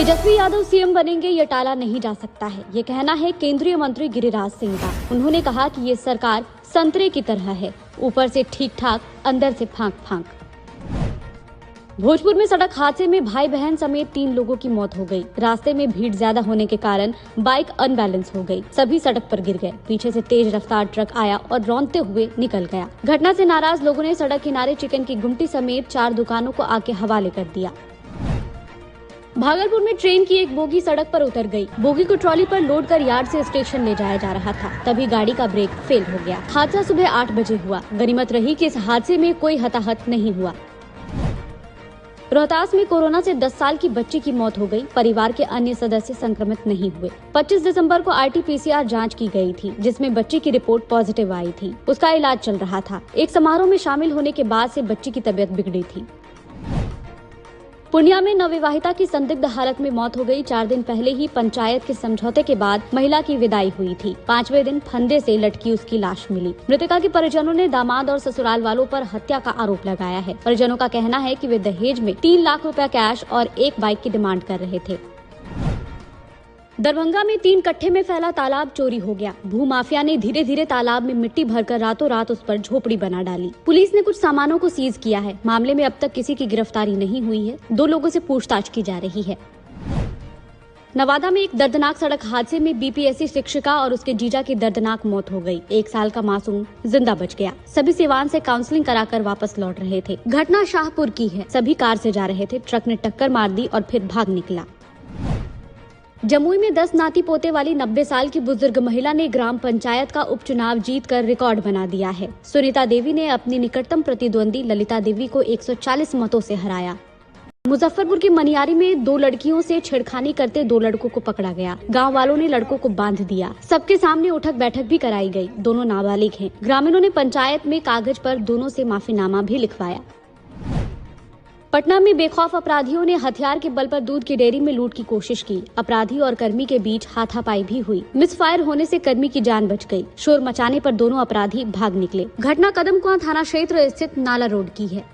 Tejashwi Yadav CM बनेंगे ये टाला नहीं जा सकता है, ये कहना है केंद्रीय मंत्री गिरिराज सिंह का। उन्होंने कहा कि ये सरकार संतरे की तरह है, ऊपर से ठीक ठाक, अंदर से फांक फांक। भोजपुर में सड़क हादसे में भाई बहन समेत 3 लोगों की मौत हो गई। रास्ते में भीड़ ज्यादा होने के कारण बाइक अनबैलेंस हो गई, सभी सड़क पर गिर गए। पीछे से तेज रफ्तार ट्रक आया और रौंदते हुए निकल गया। घटना से नाराज लोगों ने सड़क किनारे चिकन की गुमटी समेत 4 दुकानों को आके हवाले कर दिया। भागलपुर में ट्रेन की एक बोगी सड़क पर उतर गई। बोगी को ट्रॉली पर लोड कर यार्ड से स्टेशन ले जाया जा रहा था, तभी गाड़ी का ब्रेक फेल हो गया। हादसा सुबह 8 बजे हुआ। गनीमत रही कि इस हादसे में कोई हताहत नहीं हुआ। रोहतास में कोरोना से 10 साल की बच्ची की मौत हो गई। परिवार के अन्य सदस्य संक्रमित नहीं हुए। 25 दिसंबर को आरटी-पीसीआर जांच की गई थी, जिसमें बच्ची की रिपोर्ट पॉजिटिव आई थी। उसका इलाज चल रहा था। एक समारोह में शामिल होने के बाद से बच्ची की तबीयत बिगड़ी थी। पूर्णिया में नवविवाहिता की संदिग्ध हालत में मौत हो गई। 4 दिन पहले ही पंचायत के समझौते के बाद महिला की विदाई हुई थी। 5वें दिन फंदे से लटकी उसकी लाश मिली। मृतका के परिजनों ने दामाद और ससुराल वालों पर हत्या का आरोप लगाया है। परिजनों का कहना है कि वे दहेज में 3 लाख रुपया कैश और 1 बाइक की डिमांड कर रहे थे। दरभंगा में 3 कट्ठे में फैला तालाब चोरी हो गया। भूमाफिया ने धीरे धीरे तालाब में मिट्टी भरकर रातों रात उस पर झोपड़ी बना डाली। पुलिस ने कुछ सामानों को सीज किया है। मामले में अब तक किसी की गिरफ्तारी नहीं हुई है। 2 लोगों से पूछताछ की जा रही है। नवादा में एक दर्दनाक सड़क हादसे में बीपीएससी शिक्षिका और उसके जीजा की दर्दनाक मौत हो गई। 1 साल का मासूम जिंदा बच गया। सभी सिवान से काउंसलिंग कराकर वापस लौट रहे थे। घटना शाहपुर की है। सभी कार से जा रहे थे। ट्रक ने टक्कर मार दी और फिर भाग निकला। जमुई में 10 नाती पोते वाली 90 साल की बुजुर्ग महिला ने ग्राम पंचायत का उपचुनाव जीतकर रिकॉर्ड बना दिया है। सुनीता देवी ने अपनी निकटतम प्रतिद्वंदी ललिता देवी को 140 मतों से हराया। मुजफ्फरपुर के मनियारी में 2 लड़कियों से छेड़खानी करते 2 लड़कों को पकड़ा गया। गांव वालों ने लड़कों को बांध दिया। सबके सामने उठक बैठक भी कराई गई। दोनों नाबालिग हैं। ग्रामीणों ने पंचायत में कागज पर दोनों से माफीनामा भी लिखवाया। पटना में बेखौफ अपराधियों ने हथियार के बल पर दूध की डेयरी में लूट की कोशिश की। अपराधी और कर्मी के बीच हाथापाई भी हुई। मिसफायर होने से कर्मी की जान बच गई। शोर मचाने पर दोनों अपराधी भाग निकले। घटना कदमकुआं थाना क्षेत्र स्थित नाला रोड की है।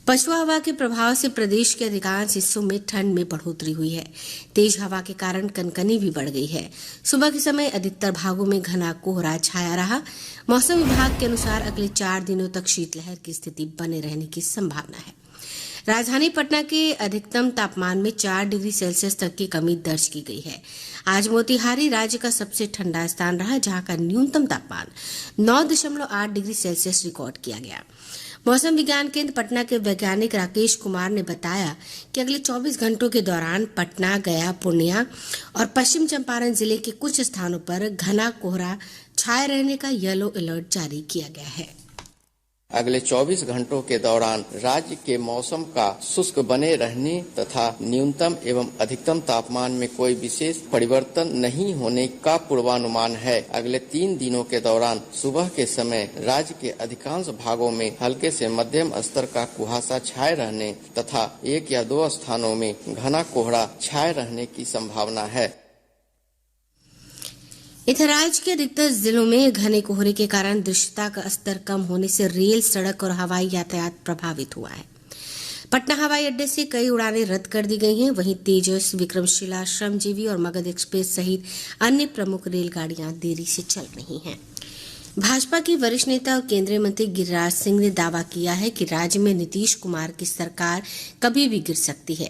पछुआ हवा के प्रभाव से प्रदेश के अधिकांश हिस्सों में ठंड में बढ़ोतरी हुई है। तेज हवा के कारण कनकनी भी बढ़ गई है। सुबह के समय अधिकतर भागों में घना कोहरा छाया रहा। मौसम विभाग के अनुसार अगले 4 दिनों तक शीतलहर की स्थिति बने रहने की संभावना है। राजधानी पटना के अधिकतम तापमान में 4 डिग्री सेल्सियस तक की कमी दर्ज की गई है। आज मोतिहारी राज्य का सबसे ठंडा स्थान रहा, जहां का न्यूनतम तापमान 9.8 डिग्री सेल्सियस रिकॉर्ड किया गया। मौसम विज्ञान केंद्र पटना के वैज्ञानिक राकेश कुमार ने बताया कि अगले 24 घंटों के दौरान पटना, गया, पूर्णिया और पश्चिम चंपारण जिले के कुछ स्थानों पर घना कोहरा छाए रहने का येलो अलर्ट जारी किया गया है। अगले 24 घंटों के दौरान राज्य के मौसम का शुष्क बने रहने तथा न्यूनतम एवं अधिकतम तापमान में कोई विशेष परिवर्तन नहीं होने का पूर्वानुमान है। अगले 3 दिनों के दौरान सुबह के समय राज्य के अधिकांश भागों में हल्के से मध्यम स्तर का कुहासा छाए रहने तथा 1 या 2 स्थानों में घना कोहरा छाए रहने की संभावना है। इधर राज्य के अधिकतर जिलों में घने कोहरे के कारण दृश्यता का स्तर कम होने से रेल, सड़क और हवाई यातायात प्रभावित हुआ है। पटना हवाई अड्डे से कई उड़ानें रद्द कर दी गई हैं। वहीं तेजस, विक्रमशिला, श्रमजीवी और मगध एक्सप्रेस सहित अन्य प्रमुख रेलगाड़ियां देरी से चल रही हैं। भाजपा के वरिष्ठ नेता और केंद्रीय मंत्री गिरिराज सिंह ने दावा किया है कि राज्य में नीतीश कुमार की सरकार कभी भी गिर सकती है।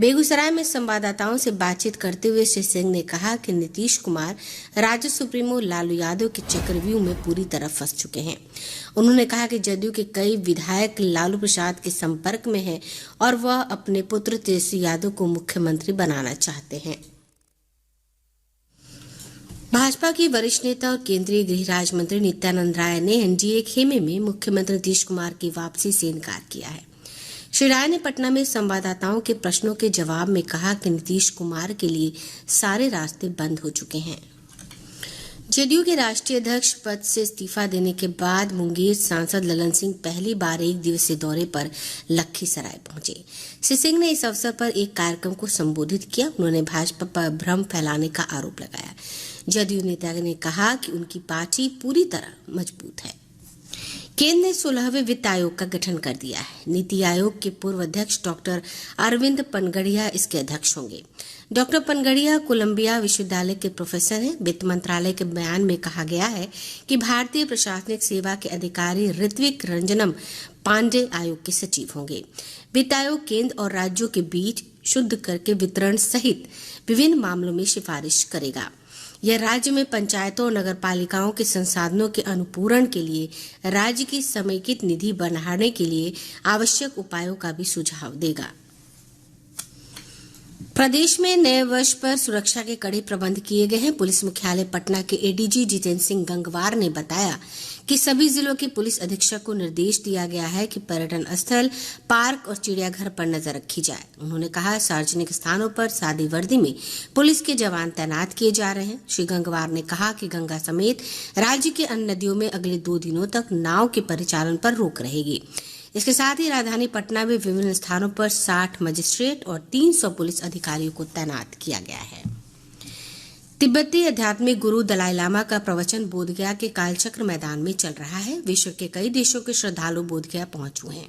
बेगूसराय में संवाददाताओं से बातचीत करते हुए श्री सिंह ने कहा कि नीतीश कुमार राज्य सुप्रीमो लालू यादव के चक्रव्यूह में पूरी तरह फंस चुके हैं। उन्होंने कहा कि जदयू के कई विधायक लालू प्रसाद के संपर्क में हैं और वह अपने पुत्र तेजस्वी यादव को मुख्यमंत्री बनाना चाहते हैं। भाजपा की वरिष्ठ नेता और केंद्रीय गृह राज्य मंत्री नित्यानंद राय ने एनडीए खेमे में मुख्यमंत्री नीतीश कुमार की वापसी से इनकार किया है। श्री राय ने पटना में संवाददाताओं के प्रश्नों के जवाब में कहा कि नीतीश कुमार के लिए सारे रास्ते बंद हो चुके हैं। जदयू के राष्ट्रीय अध्यक्ष पद से इस्तीफा देने के बाद मुंगेर सांसद ललन सिंह पहली बार 1 दिवसीय दौरे पर लखीसराय पहुंचे। श्री सिंह ने इस अवसर पर एक कार्यक्रम को संबोधित किया। उन्होंने भाजपा पर भ्रम फैलाने का आरोप लगाया। जदयू नेता ने कहा कि उनकी पार्टी पूरी तरह मजबूत है। केंद्र ने 16वें वित्त आयोग का गठन कर दिया है। नीति आयोग के पूर्व अध्यक्ष डॉक्टर अरविंद पनगड़िया इसके अध्यक्ष होंगे। डॉक्टर पनगड़िया कोलंबिया विश्वविद्यालय के प्रोफेसर हैं। वित्त मंत्रालय के बयान में कहा गया है कि भारतीय प्रशासनिक सेवा के अधिकारी ऋत्विक रंजनम पांडे आयोग के सचिव होंगे। वित्त आयोग केंद्र और राज्यों के बीच शुद्ध कर के वितरण सहित विभिन्न मामलों में सिफारिश करेगा। यह राज्य में पंचायतों और नगरपालिकाओं के संसाधनों के अनुपूरण के लिए राज्य की समेकित निधि बढ़ाने के लिए आवश्यक उपायों का भी सुझाव देगा। प्रदेश में नए वर्ष पर सुरक्षा के कड़े प्रबंध किए गए हैं। पुलिस मुख्यालय पटना के एडीजी जितेंद्र सिंह गंगवार ने बताया कि सभी जिलों के पुलिस अधीक्षक को निर्देश दिया गया है कि पर्यटन स्थल, पार्क और चिड़ियाघर पर नजर रखी जाए। उन्होंने कहा, सार्वजनिक स्थानों पर सादी वर्दी में पुलिस के जवान तैनात किए जा रहे हैं। श्री गंगवार ने कहा कि गंगा समेत राज्य के अन्य नदियों में अगले 2 दिनों तक नाव के परिचालन पर रोक रहेगी। इसके साथ ही राजधानी पटना में विभिन्न स्थानों पर 60 मजिस्ट्रेट और 300 पुलिस अधिकारियों को तैनात किया गया है। तिब्बती आध्यात्मिक गुरु दलाई लामा का प्रवचन बोधगया के कालचक्र मैदान में चल रहा है। विश्व के कई देशों के श्रद्धालु बोधगया पहुंच हुए हैं।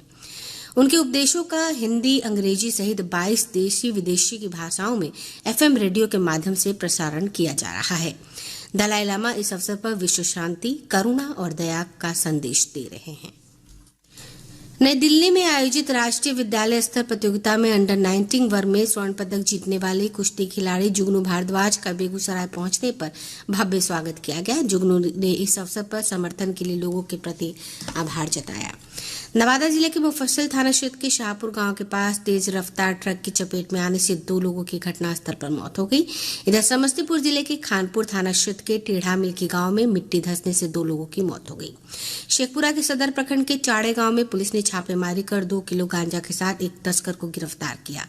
उनके उपदेशों का हिंदी, अंग्रेजी सहित 22 देशी विदेशी की भाषाओं में FM रेडियो के माध्यम से प्रसारण किया जा रहा है। दलाई लामा इस अवसर पर विश्व शांति, करुणा और दया का संदेश दे रहे हैं। नई दिल्ली में आयोजित राष्ट्रीय विद्यालय स्तर प्रतियोगिता में अंडर 19 वर्ग में स्वर्ण पदक जीतने वाले कुश्ती खिलाड़ी जुगनू भारद्वाज का बेगूसराय पहुंचने पर भव्य स्वागत किया गया। जुगनू ने इस अवसर पर समर्थन के लिए लोगों के प्रति आभार जताया। नवादा जिले के मुफस्सिल थाना क्षेत्र के शाहपुर गांव के पास तेज रफ्तार ट्रक की चपेट में आने से 2 लोगों की घटनास्थल पर मौत हो गई। इधर समस्तीपुर जिले के खानपुर थाना क्षेत्र के टेढ़ा मिल्की गांव में मिट्टी धंसने से 2 लोगों की मौत हो गई। शेखपुरा के सदर प्रखंड के चाड़े गांव में पुलिस ने छापेमारी कर 2 किलो गांजा के साथ एक तस्कर को गिरफ्तार किया।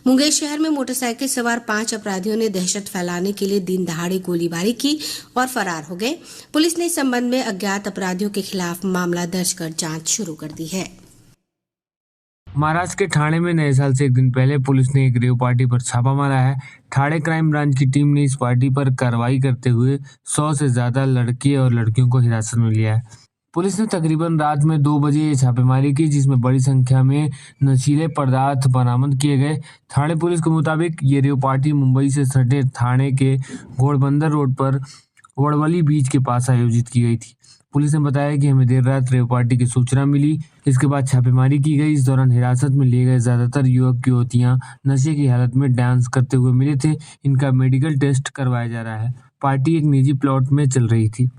मुंगेर शहर में मोटरसाइकिल सवार 5 अपराधियों ने दहशत फैलाने के लिए दिन दहाड़े गोलीबारी की और फरार हो गए। पुलिस ने इस संबंध में अज्ञात अपराधियों के खिलाफ मामला दर्ज कर जांच शुरू कर दी है। महाराष्ट्र के ठाणे में नए साल से एक दिन पहले पुलिस ने एक रेव पार्टी पर छापा मारा है। ठाणे क्राइम ब्रांच की टीम ने इस पार्टी पर कार्रवाई करते हुए 100 से ज्यादा लड़के और लड़कियों को हिरासत में लिया है। पुलिस ने तकरीबन रात में 2 बजे ये छापेमारी की, जिसमें बड़ी संख्या में नशीले पदार्थ बरामद किए गए। ठाणे पुलिस के मुताबिक ये रेव पार्टी मुंबई से सटे ठाणे के घोड़बंदर रोड पर वड़वली बीच के पास आयोजित की गई थी। पुलिस ने बताया कि हमें देर रात रेव पार्टी की सूचना मिली। इसके बाद छापेमारी की गई। इस दौरान हिरासत में लिए गए ज्यादातर युवक युवतियां नशे की हालत में डांस करते हुए मिले थे। इनका मेडिकल टेस्ट करवाया जा रहा है। पार्टी एक निजी प्लॉट में चल रही थी।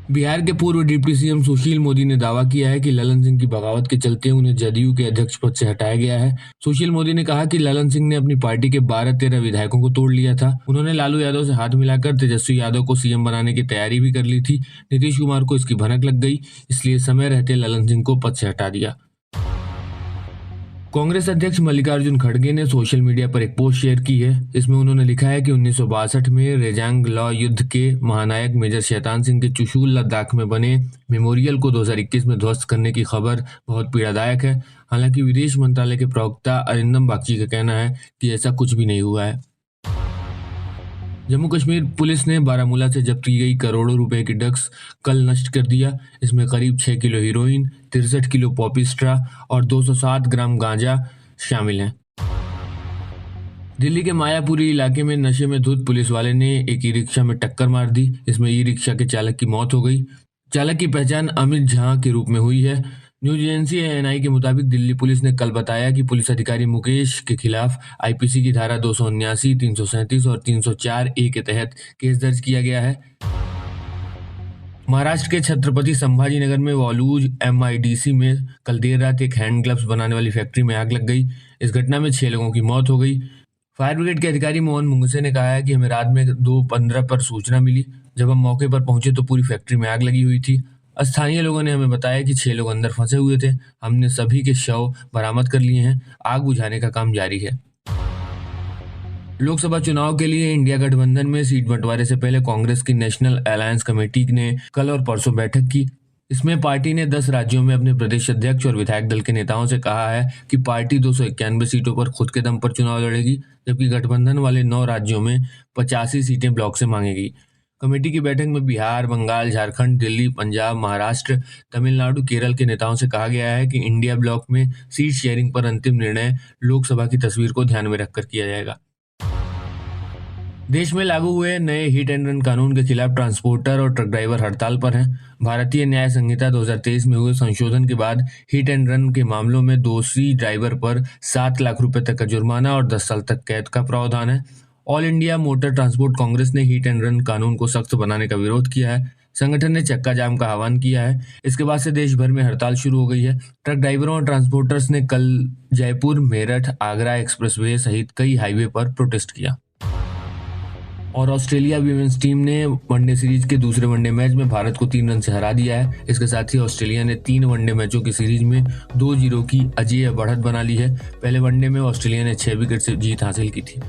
बिहार के पूर्व डिप्टी सीएम सुशील मोदी ने दावा किया है कि ललन सिंह की बगावत के चलते उन्हें जदयू के अध्यक्ष पद से हटाया गया है। सुशील मोदी ने कहा कि ललन सिंह ने अपनी पार्टी के 12-13 विधायकों को तोड़ लिया था। उन्होंने लालू यादव से हाथ मिलाकर तेजस्वी यादव को सीएम बनाने की तैयारी भी कर ली थी। नीतीश कुमार को इसकी भनक लग गई, इसलिए समय रहते ललन सिंह को पद से हटा दिया। कांग्रेस अध्यक्ष मल्लिकार्जुन खड़गे ने सोशल मीडिया पर एक पोस्ट शेयर की है। इसमें उन्होंने लिखा है कि 1962 में रेजांग लॉ युद्ध के महानायक मेजर शैतान सिंह के चुशूल लद्दाख में बने मेमोरियल को 2021 में ध्वस्त करने की खबर बहुत पीड़ादायक है। हालांकि विदेश मंत्रालय के प्रवक्ता अरिंदम बागची का कहना है कि ऐसा कुछ भी नहीं हुआ है। जम्मू कश्मीर पुलिस ने बारामूला से जब्त की गई करोड़ों रुपए की ड्रग्स कल नष्ट कर दिया। इसमें करीब 6 kilo heroine, 63 kilo Poppy straw और 207 ग्राम गांजा शामिल हैं। दिल्ली के मायापुरी इलाके में नशे में धुत पुलिस वाले ने एक ई रिक्शा में टक्कर मार दी। इसमें ई रिक्शा के चालक की मौत हो गई। चालक की पहचान अमित झा के रूप में हुई है। न्यूज एजेंसी ANI के मुताबिक दिल्ली पुलिस ने कल बताया कि पुलिस अधिकारी मुकेश के खिलाफ IPC की धारा 279, 337 और 304A के तहत केस दर्ज किया गया है। महाराष्ट्र के छत्रपति संभाजी नगर में वॉलूज MIDC में कल देर रात एक हैंड ग्लव्स बनाने वाली फैक्ट्री में आग लग गई। इस घटना में 6 लोगों की मौत हो गई। फायर ब्रिगेड के अधिकारी मोहन मुंगसे ने कहा है कि हमें रात में 2:15 पर सूचना मिली। जब हम मौके पर पहुंचे तो पूरी फैक्ट्री में आग लगी हुई थी। स्थानीय लोगों ने हमें बताया कि 6 लोग अंदर फंसे हुए थे। हमने सभी के शव बरामद कर लिए हैं। आग बुझाने का काम जारी है। लोकसभा चुनाव के लिए इंडिया गठबंधन में सीट बंटवारे से पहले कांग्रेस की नेशनल अलायंस कमेटी ने कल और परसों बैठक की। इसमें पार्टी ने 10 राज्यों में अपने प्रदेश अध्यक्ष और विधायक दल के नेताओं से कहा है कि पार्टी 291 सीटों पर खुद के दम पर चुनाव लड़ेगी, जबकि गठबंधन वाले 9 राज्यों में 85 सीटें ब्लॉक से मांगेगी। कमेटी की बैठक में बिहार, बंगाल, झारखंड, दिल्ली, पंजाब, महाराष्ट्र, तमिलनाडु, केरल के नेताओं से कहा गया है कि इंडिया ब्लॉक में सीट शेयरिंग पर अंतिम निर्णय लोकसभा की तस्वीर को ध्यान में रखकर किया जाएगा। देश में लागू हुए नए हिट एंड रन कानून के खिलाफ ट्रांसपोर्टर और ट्रक ड्राइवर हड़ताल पर हैं। भारतीय न्याय संहिता 2023 में हुए संशोधन के बाद हिट एंड रन के मामलों में दोषी ड्राइवर पर 7 लाख रुपए तक का जुर्माना और 10 साल तक कैद का प्रावधान है। All India motor transport Congress ने हिट एंड रन कानून को सख्त बनाने का विरोध किया है। संगठन ने चक्का जाम का आह्वान किया है। इसके बाद से देश भर में हड़ताल शुरू हो गई है। ट्रक ड्राइवरों और ट्रांसपोर्टर्स ने कल जयपुर, मेरठ, आगरा एक्सप्रेसवे सहित कई हाईवे पर प्रोटेस्ट किया। और ऑस्ट्रेलिया वीमेंस टीम ने वनडे सीरीज के दूसरे वनडे मैच में भारत को 3 रन से हरा दिया है। इसके साथ ही ऑस्ट्रेलिया ने 3 वनडे मैचों की सीरीज में 2-0 की अजेय बढ़त बना ली है। पहले वनडे में ऑस्ट्रेलिया ने 6 विकेट से जीत हासिल की थी।